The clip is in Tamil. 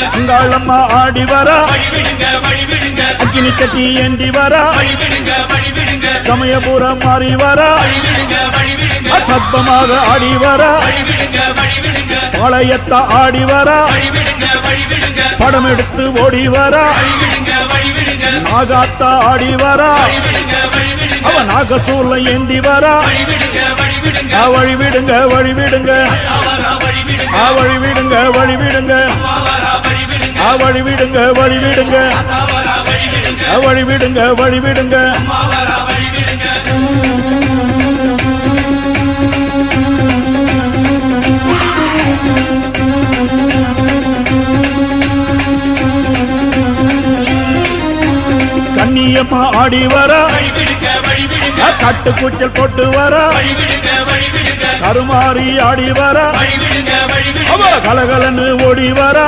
அங்காளம்மா ஆடி வரா அக்கினி கட்டி ஏந்தி வரா சமயபுரம் மாறி வரா அசத்தமாக ஆடி வரா பாளையத்த ஆடி வரா படம் எடுத்து ஓடி வரா நாகாத்தா ஆடி வரா அவ நாகசூர்ல ஏந்தி வரா வழி விடுங்க வழி விடுங்க வழி விடுங்க வழி விடுங்க வழி விடுங்க வழி விடுங்க வழி விடுங்க வழி விடுங்க கண்ணியம்மா ஆடி வரா கட்டு கூச்சல் போட்டு வரா கருமாறி ஆடி வரா அவ கலகலன்னு ஓடி வரா